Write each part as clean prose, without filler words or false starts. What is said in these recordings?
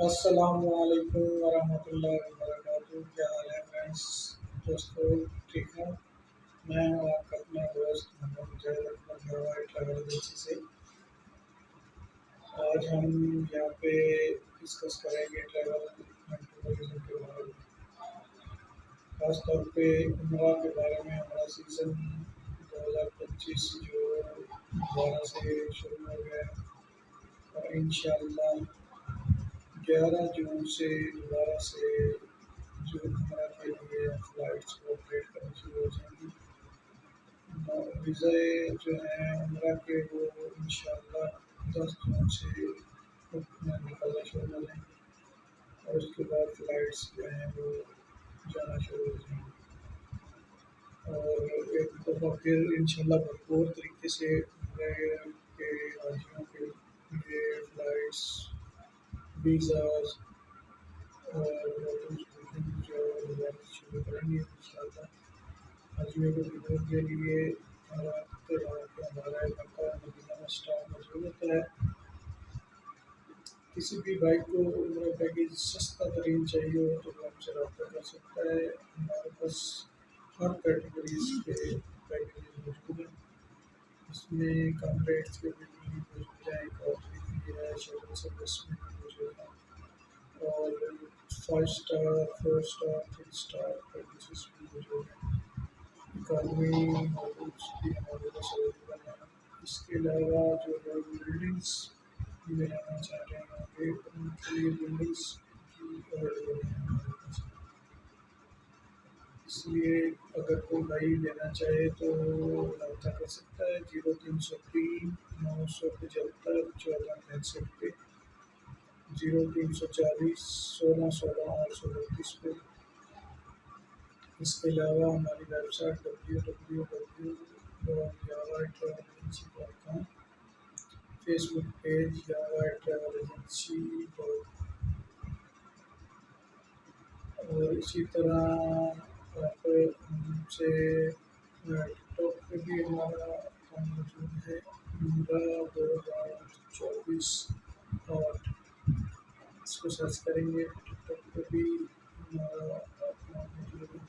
السلام علیکم ورحمۃ اللہ وبرکاتہ۔ کیا حال ہے فرینڈس؟ دوستو، ٹھیک ہوں؟ میں ہوں آپ کا اپنا دوست محمد مجاہد اکمل گھروائی ٹریول ایجنسی سے۔ آج ہم یہاں پہ ڈسکس کریں گے ٹریول اینڈ ٹورزم کے بارے میں، خاص طور پہ عمرہ کے بارے میں۔ ہمارا سیزن 2025 جو دوبارہ سے شروع ہو گیا ہے اور انشاءاللہ 11 جون سے دوبارہ سے جو عمرہ کے لیے فلائٹس آپریٹ کرنی شروع ہو جائیں گی۔ ویزے جو ہیں عمرہ کے وہ انشاءاللہ 10 جون سے نکلنا شروع ہو جائیں گے اور اس کے بعد فلائٹس جو ہیں وہ جانا شروع ہو جائیں گی اور ایک دفعہ پھر انشاءاللہ بھرپور طریقے سے عمرے کے حاجیوں کے لیے فلائٹس، ویزاز اور ہوٹلس بکنگ جو دوبارہ شروع کریں گے انشاءاللہ۔ حاجیوں کو بکنگ کے لیے ہمارا مکہ مدینہ میں اسٹاف موجود ہوتا ہے۔ کسی بھی بھائی کو عمرہ پیکیج سستا ترین چاہیے ہو تو وہ ہم سے رابطہ کر سکتا ہے۔ ہمارے پاس ہر کیٹیگریز کے پیکیج موجود ہیں، اس میں کم ریٹس کے بھی موجود ہیں، اکانومی بھی ہے، شٹل سروس میں بھی موجود ہے اور 5 اسٹار، 4 اسٹار، 3 اسٹار پیکیجز بھی موجود ہیں۔ اکانومی ہوٹلس بھی ہمارے پاس اویلیبل ہیں۔ اس کے علاوہ جو لوگ بلڈنگس میں رہنا چاہ رہے ہیں وہاں پہ ان کے لیے بلڈنگس بھی اویلیبل ہیں ہمارے پاس۔ اس لیے اگر کوئی بھائی لینا چاہے تو رابطہ کر سکتا ہے 0303 975 1465 پہ، 0340 16 16 832 پہ۔ اس کے علاوہ ہماری ویب سائٹ www.yawai-travel-agency.com، فیس بک پیج یاوائے ٹریول ایجنسی اور اسی طرح آپ ہم سے ٹک ٹاک پہ بھی ہمارا اکاؤنٹ موجود ہے، عمرہ 2024 اور اس کو سرچ کریں گے ٹک ٹاک پہ بھی ہمارا اکاؤنٹ موجود ہے۔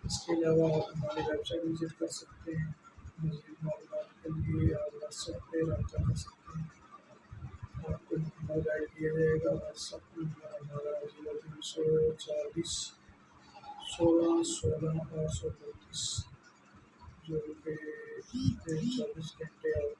اس کے علاوہ آپ ہماری ویب سائٹ وزٹ کر سکتے ہیں، مزید معلومات کے لیے آپ واٹس ایپ پہ رابطہ کر سکتے ہیں۔ آپ کو مکمل گائیڈ کیا جائے گا۔ واٹس ایپ نمبر ہمارا 0340 16 16 832، جو کہ 24 گھنٹے آپ